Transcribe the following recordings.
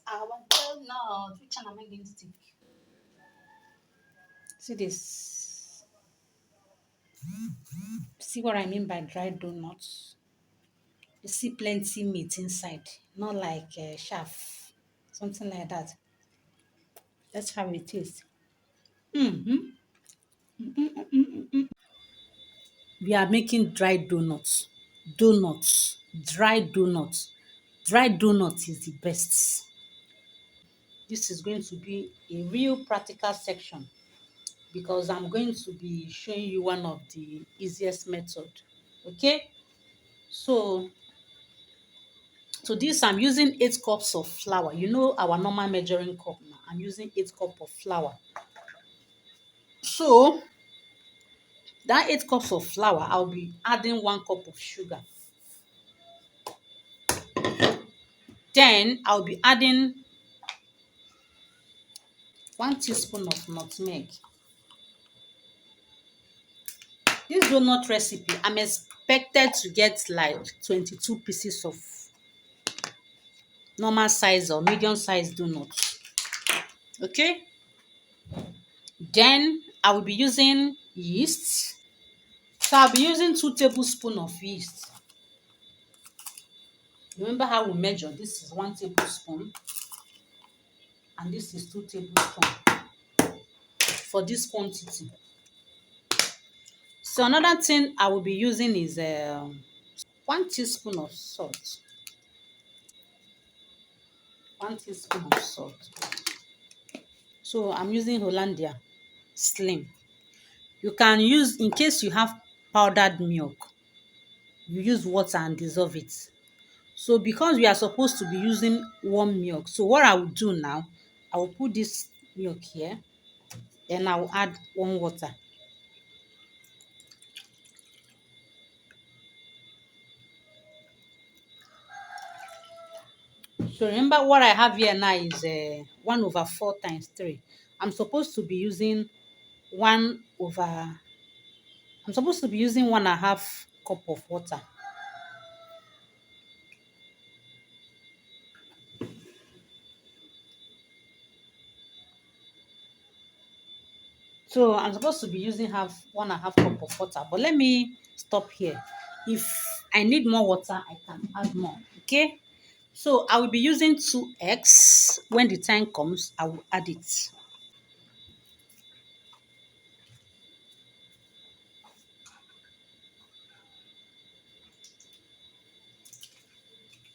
Our donut. Which one am I going to take? See this. See what I mean by dried donuts? You see plenty meat inside, not like chaff, something like that. That's how it is. Mm-hmm. We are making dried donuts. Donuts. Dried donuts. Dried donuts is the best. This is going to be a real practical section because I'm going to be showing you one of the easiest method. Okay? So to this, I'm using 8 cups of flour. You know our normal measuring cup now. I'm using 8 cup of flour. So that 8 cups of flour, I'll be adding 1 cup of sugar. Then I'll be adding 1 teaspoon of nutmeg. This donut recipe, I'm expected to get like 22 pieces of normal size or medium size donuts. Okay? Then I will be using yeast. So I'll be using 2 tablespoons of yeast. Remember how we measure? This is 1 tablespoon and this is 2 tablespoons for this quantity. So another thing I will be using is 1 teaspoon of salt. 1 teaspoon of salt. So I'm using Hollandia Slim. You can use, in case you have powdered milk, you use water and dissolve it. So because we are supposed to be using warm milk, so what I will do now, I will put this milk here, then I will add warm water. So remember what I have here now is 1 over 4 times 3. I'm supposed to be using 1 over, I'm supposed to be using 1.5 cup of water. So I'm supposed to be using 1.5 cup of water, but let me stop here. If I need more water, I can add more. Okay. So I will be using 2 eggs. When the time comes, I will add it.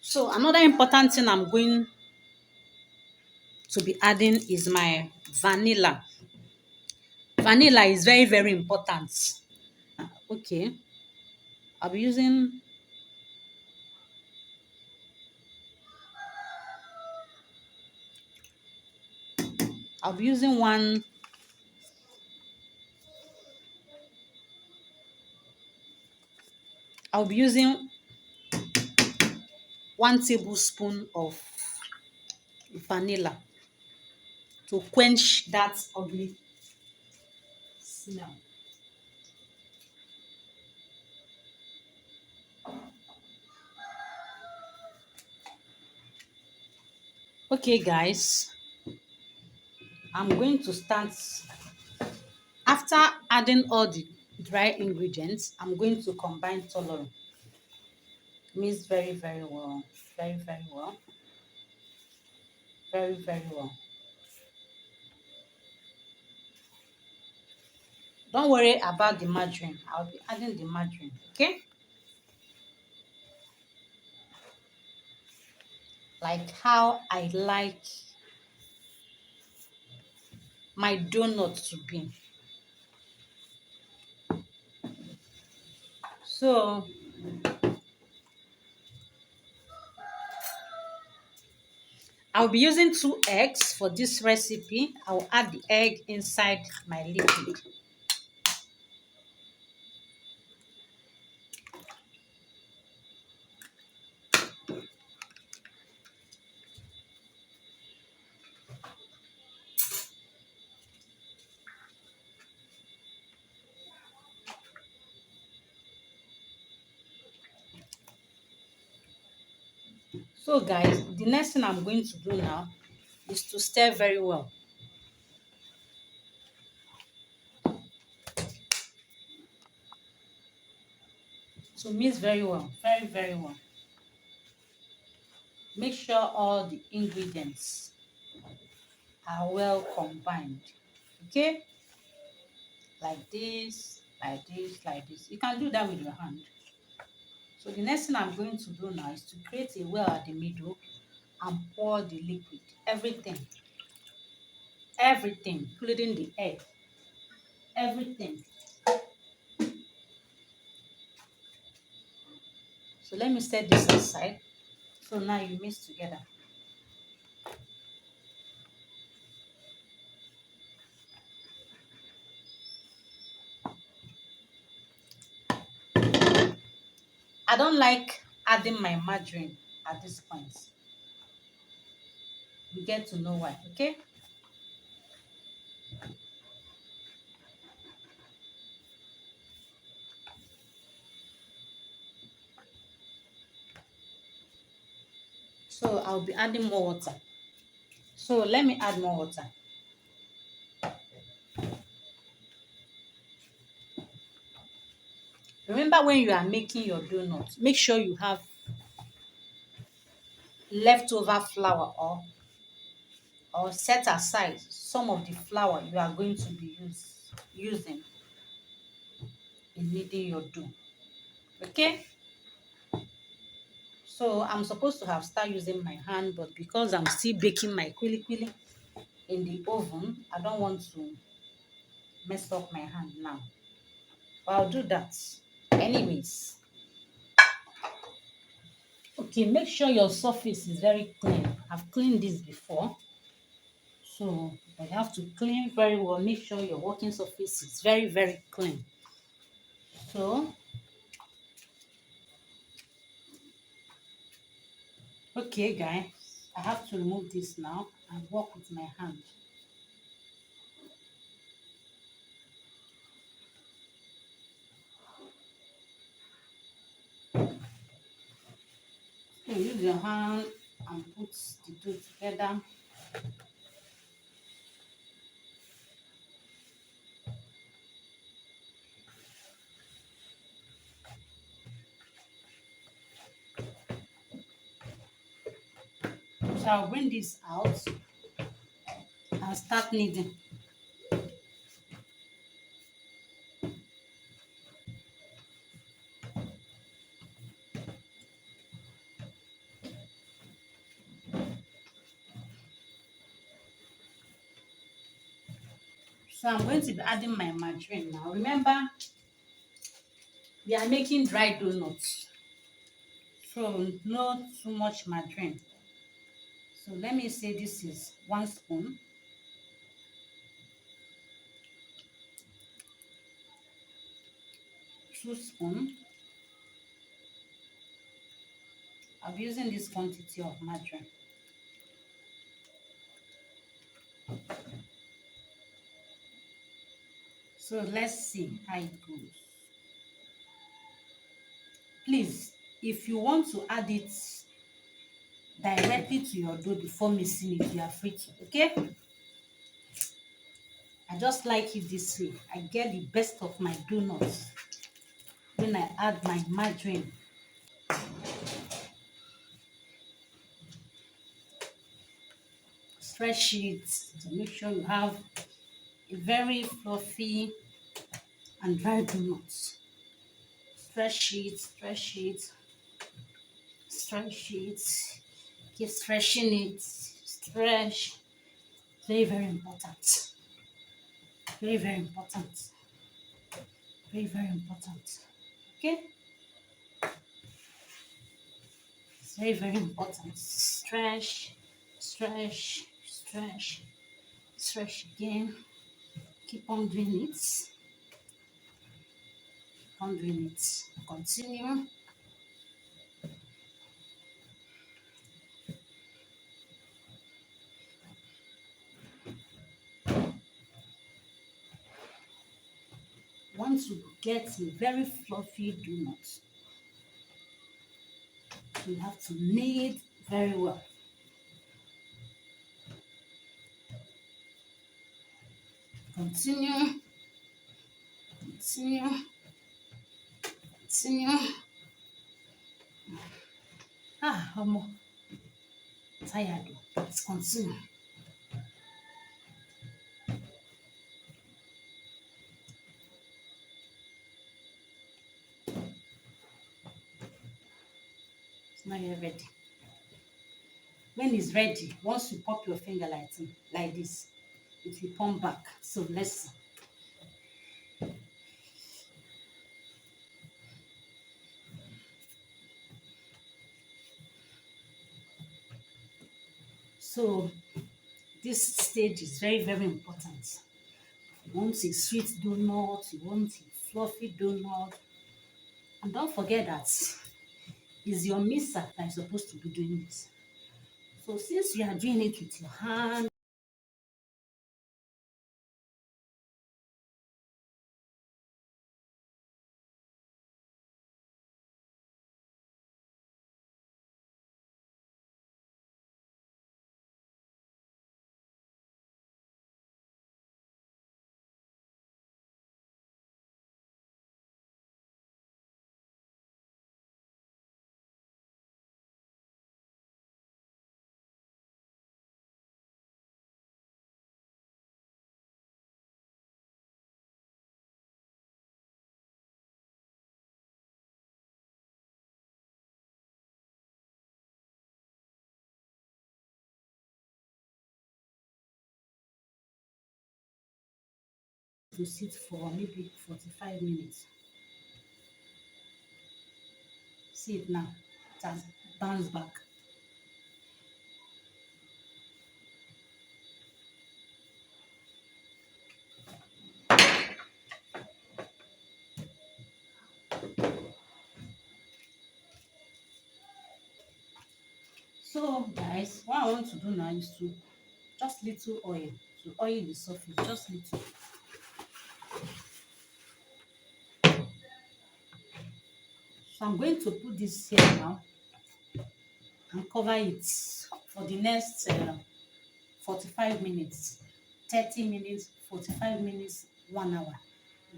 So another important thing I'm going to be adding is my vanilla. Vanilla is very, very important. Okay. I'll be using I'll be using one I'll be using 1 tablespoon of vanilla to quench that ugly smell. Okay, guys, I'm going to start. After adding all the dry ingredients, I'm going to combine thoroughly. Mix very, very well. Very, very well. Very, very well. Don't worry about the margarine. I'll be adding the margarine, okay? Like how I like my donut to be. So I'll be using 2 eggs for this recipe. I'll add the egg inside my liquid. So guys, the next thing I'm going to do now is to stir very well. So mix very well, very, very well. Make sure all the ingredients are well combined. Okay? Like this, like this, like this. You can do that with your hand. So the next thing I'm going to do now is to create a well at the middle and pour the liquid. Everything, everything, including the egg, everything. So let me set this aside. So now you mix together. I don't like adding my margarine at this point. You get to know why, okay? So I'll be adding more water. So let me add more water. Remember when you are making your donuts, make sure you have leftover flour or set aside some of the flour you are going to be using in kneading your dough. Okay? So I'm supposed to have started using my hand, but because I'm still baking my kwili kwili in the oven, I don't want to mess up my hand now. But I'll do that. Anyways, okay, make sure your surface is very clean. I've cleaned this before. So I have to clean very well. Make sure your working surface is very, very clean. So, okay, guys, I have to remove this now and work with my hand. So use your hand and put the two together. So I'll bring this out and start kneading. So I'm going to be adding my margarine now. Remember, we are making dry donuts. So not too much margarine. So let me say this is 1 spoon, 2 spoon. I'll be using this quantity of margarine. So let's see how it goes. Please, if you want to add it directly to your dough before mixing it, you are free to, okay? I just like it this way. I get the best of my donuts when I add my margarine. Stretch it to make sure you have a very fluffy and dry donuts. Stretch it, stretch it, stretch it. Keep stretching it. Stretch. Very, very important. Very, very important. Very, very important. Okay? It's very, very important. Stretch, stretch, stretch, stretch again. Keep on doing it. Keep on doing it. Continue. Once you get a very fluffy donut, you have to knead very well. Continue, continue, continue. Ah, omo, tired. Let's continue. It's not yet ready. When it's ready, once you pop your finger like this, it will come back. So let's see. So this stage is very, very important. You want a sweet donut, you want a fluffy donut, and don't forget that it's your mixer that is supposed to be doing this. So since you are doing it with your hand, to sit for maybe 45 minutes. See it now, it has bounced back. So guys, what I want to do now is to just little oil to oil the surface, just little. So I'm going to put this here now and cover it for the next 45 minutes, 30 minutes, 45 minutes, 1 hour.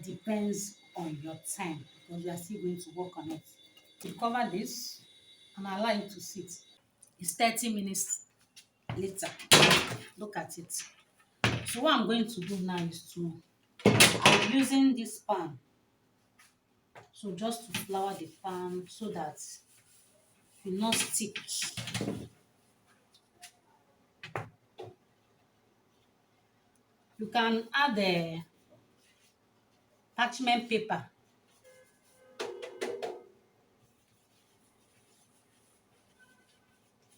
Depends on your time because we are still going to work on it. To cover this and allow it to sit. It's 30 minutes later. Look at it. So what I'm going to do now is I'm using this pan. So just to flour the pan so that it will not stick. You can add a parchment paper.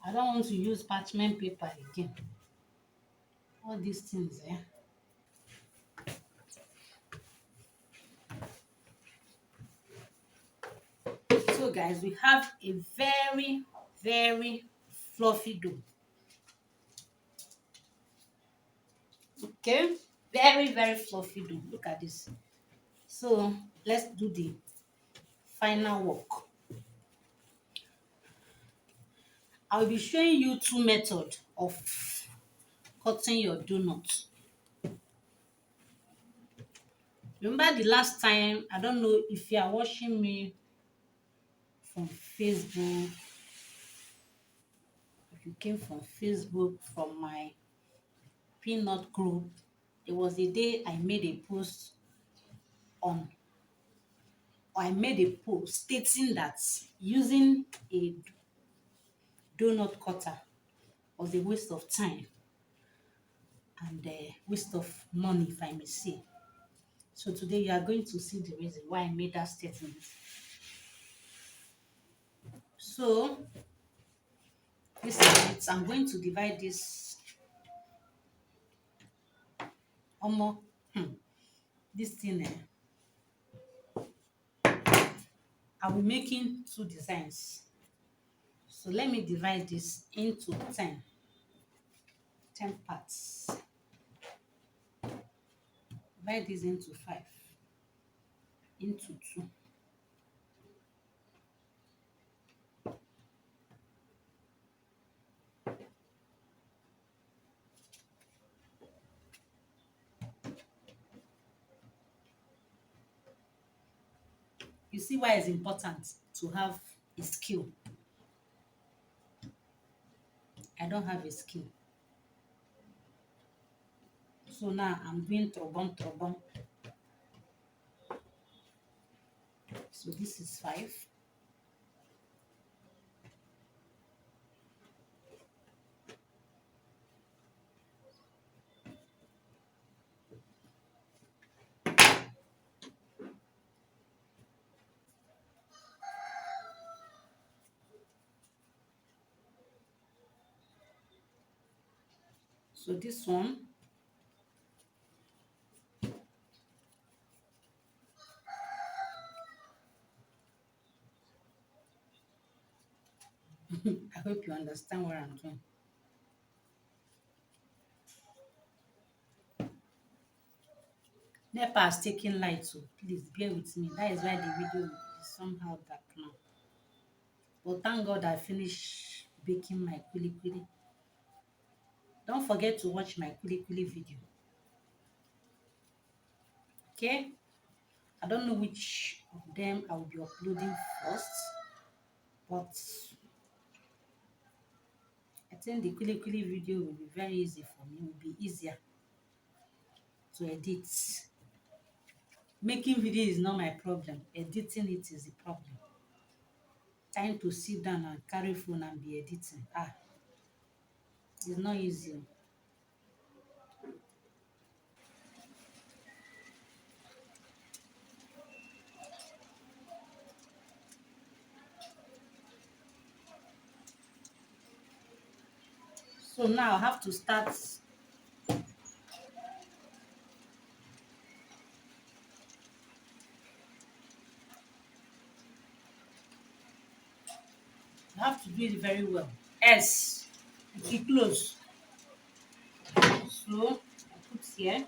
I don't want to use parchment paper again. All these things, eh? So guys, we have a very, very fluffy dough. Okay? Very, very fluffy dough. Look at this. So let's do the final work. I'll be showing you two methods of cutting your donut. Remember the last time, I don't know if you are watching me from Facebook, if you came from Facebook, from my peanut group, there was a day I made a post on, or I made a post stating that using a donut cutter was a waste of time and a waste of money, if I may say. So today you are going to see the reason why I made that statement. So this is it. I'm going to divide this almost this thing. I'll be making two designs. So let me divide this into 10 parts. Divide this into 5, into 2. You see why it's important to have a skill. I don't have a skill. So now I'm doing trobon trobon. So this is 5. So this one, I hope you understand what I'm doing. NEPA has taken light, so please bear with me. That is why the video is somehow dark now. But thank God I finished baking my kuli kuli. Don't forget to watch my kuli kuli video. Okay? I don't know which of them I will be uploading first, but I think the kuli kuli video will be very easy for me. It will be easier to edit. Making video is not my problem. Editing it is the problem. Time to sit down and carry phone and be editing. It's not easy. So now I have to start. You have to do it very well. S. It will close. So I put here.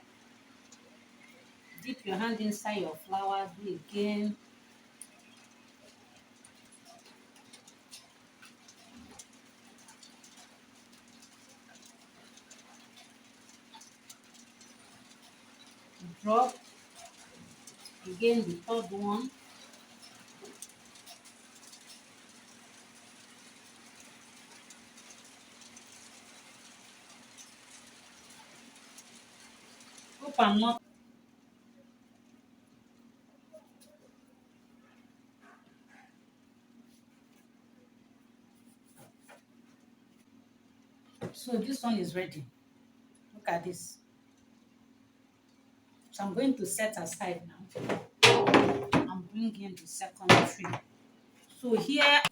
Dip your hand inside your flour. Do again. Drop. Again the third one. Hope I'm not. So this one is ready. Look at this. So I'm going to set aside now. I'm bringing the second tree. So here,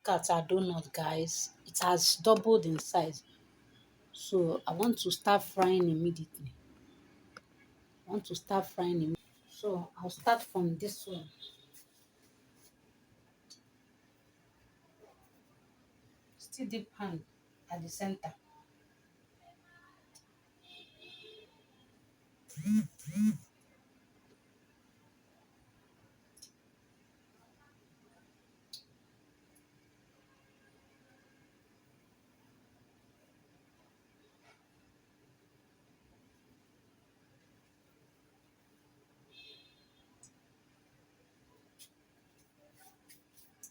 look at our donut, guys. It has doubled in size. So I want to start frying immediately. I want to start frying immediately. So I'll start from this one. Still deep hand at the center.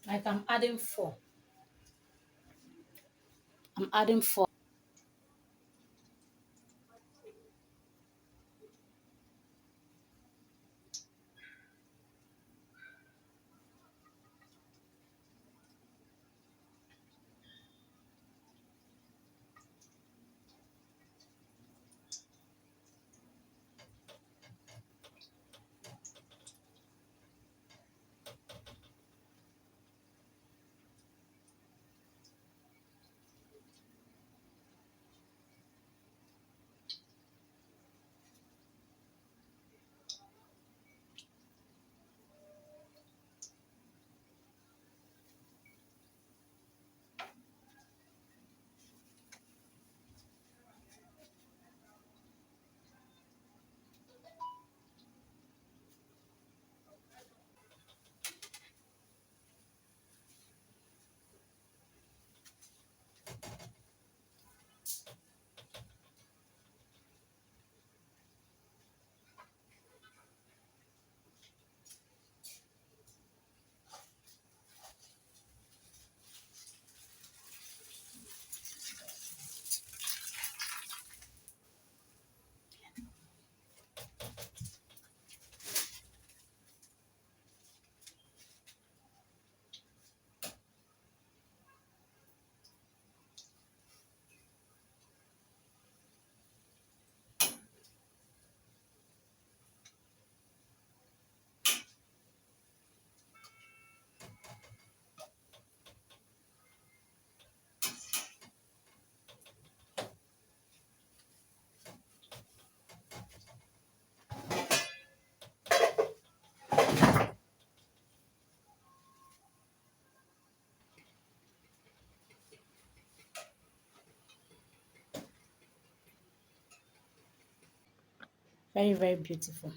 Like I'm adding four. I'm adding four. Very, very beautiful.